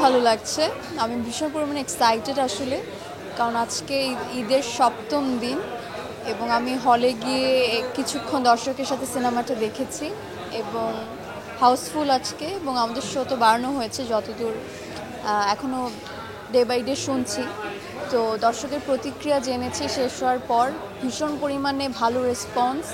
ভালো লাগছে। আমি ভীষণ পরিমাণে এক্সাইটেড আসলে, কারণ আজকে ঈদের ৭ম দিন এবং আমি হলে গিয়ে কিছুক্ষণ দর্শকের সাথে সিনেমাটা দেখেছি এবং হাউসফুল আজকে, এবং আমাদের শো তো বাড়ানো হয়েছে যতদূর এখনও ডে বাই ডে শুনছি। তো দর্শকের প্রতিক্রিয়া জেনেছি শেষ হওয়ার পর, ভীষণ পরিমাণে ভালো রেসপন্স।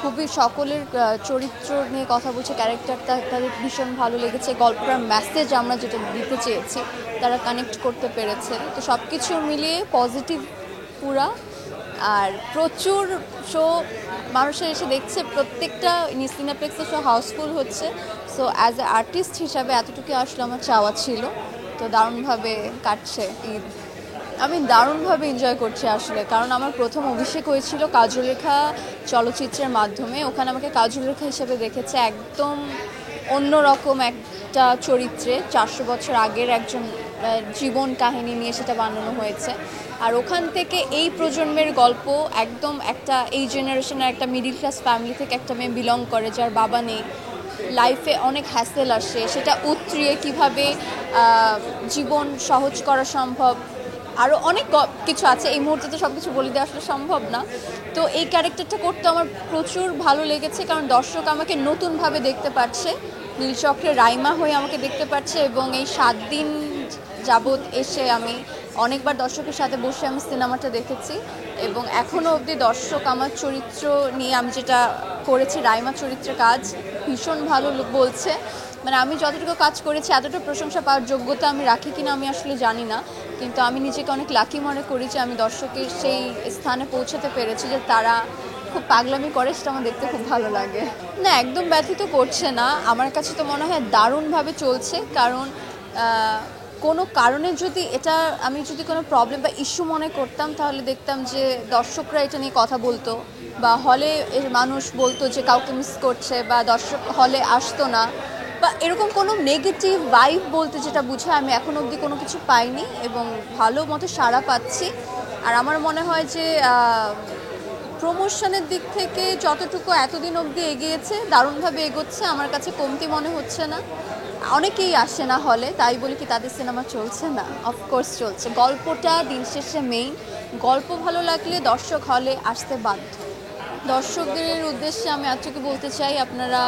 খুবই সকলের চরিত্র নিয়ে কথা বলছে, ক্যারেক্টারটা তাদের ভীষণ ভালো লেগেছে, গল্পটার মেসেজ আমরা যেটা দিতে চেয়েছি তারা কানেক্ট করতে পেরেছে। তো সব কিছু মিলিয়ে পজিটিভ পুরা। আর প্রচুর শো মানুষের এসে দেখছে, প্রত্যেকটা সিনেপ্লেক্সের শো হাউসফুল হচ্ছে। সো অ্যাজ এ আর্টিস্ট হিসাবে এতটুকু আসলে আমার চাওয়া ছিল। তো দারুণভাবে কাটছে ঈদ। আমি দারুণভাবে এনজয় করছি আসলে, কারণ আমার প্রথম অভিষেক হয়েছিল কাজলরেখা চলচ্চিত্রের মাধ্যমে। ওখানে আমাকে কাজলরেখা হিসেবে দেখেছে, একদম অন্যরকম একটা চরিত্রে, 400 বছর আগের একজন জীবন কাহিনী নিয়ে সেটা বানানো হয়েছে। আর ওখান থেকে এই প্রজন্মের গল্প, একদম একটা এই জেনারেশনের একটা মিডিল ক্লাস ফ্যামিলি থেকে একটা মেয়ে বিলং করে যার বাবা নেই, লাইফে অনেক হ্যাসেল আসে, সেটা উতরিয়ে কীভাবে জীবন সহজ করা সম্ভব, আরও অনেক কিছু আছে। এই মুহূর্তে তো সব কিছু বলে দেওয়া আসলে সম্ভব না। তো এই ক্যারেক্টারটা করতে আমার প্রচুর ভালো লেগেছে, কারণ দর্শক আমাকে নতুনভাবে দেখতে পাচ্ছে, নীলচক্রের রাইমা হয়ে আমাকে দেখতে পাচ্ছে। এবং এই 7 দিন যাবৎ এসে আমি অনেকবার দর্শকের সাথে বসে আমি সিনেমাটা দেখেছি, এবং এখনও অবধি দর্শক আমার চরিত্র নিয়ে, আমি যেটা করেছি রাইমা চরিত্রের কাজ, ভীষণ ভালো বলছে। মানে আমি যতটুকু কাজ করেছি এতটা প্রশংসা পাওয়ার যোগ্যতা আমি রাখি কিনা আমি আসলে জানি না, কিন্তু আমি নিজেকে অনেক লাকি মনে করি যে আমি দর্শকের সেই স্থানে পৌঁছাতে পেরেছি যে তারা খুব পাগলামি করে, সেটা আমার দেখতে খুব ভালো লাগে। না, একদম ব্যথিত করছে না, আমার কাছে তো মনে হয় দারুণভাবে চলছে। কারণ কোনো কারণে যদি এটা আমি যদি কোনো প্রবলেম বা ইস্যু মনে করতাম, তাহলে দেখতাম যে দর্শকরা এটা নিয়ে কথা বলতো, বা হলে মানুষ বলতো যে কাউকে মিস করছে, বা দর্শক হলে আসতো না, বা এরকম কোনো নেগেটিভ ভাইব বলতে যেটা বুঝায়, আমি এখন অবধি কোনো কিছু পাইনি এবং ভালো মতো সাড়া পাচ্ছি। আর আমার মনে হয় যে প্রমোশনের দিক থেকে যতটুকু এতদিন অবধি এগিয়েছে, দারুণভাবে এগোচ্ছে, আমার কাছে কমতি মনে হচ্ছে না। অনেকেই আসে না হলে, তাই বলি কি তাদের সিনেমা চলছে না? অফকোর্স চলছে। গল্পটা দিন শেষে মেইন, গল্প ভালো লাগলে দর্শক হলে আসতে বাধ্য। দর্শকদের উদ্দেশ্যে আমি এতটুকু বলতে চাই, আপনারা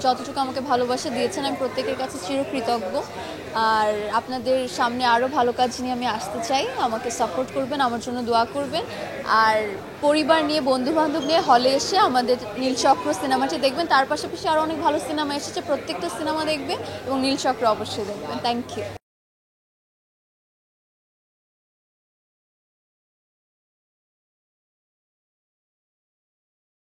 যতটুকু আমাকে ভালোবাসা দিয়েছেন আমি প্রত্যেকের কাছে চিরকৃতজ্ঞ। আর আপনাদের সামনে আরও ভালো কাজ নিয়ে আমি আসতে চাই, আমাকে সাপোর্ট করবেন, আমার জন্য দোয়া করবেন। আর পরিবার নিয়ে, বন্ধুবান্ধব নিয়ে হলে এসে আমাদের নীলচক্র সিনেমাটি দেখবেন। তার পাশাপাশি আরও অনেক ভালো সিনেমা এসেছে, প্রত্যেকটা সিনেমা দেখবেন এবং নীলচক্র অবশ্যই দেখবেন। Thank you.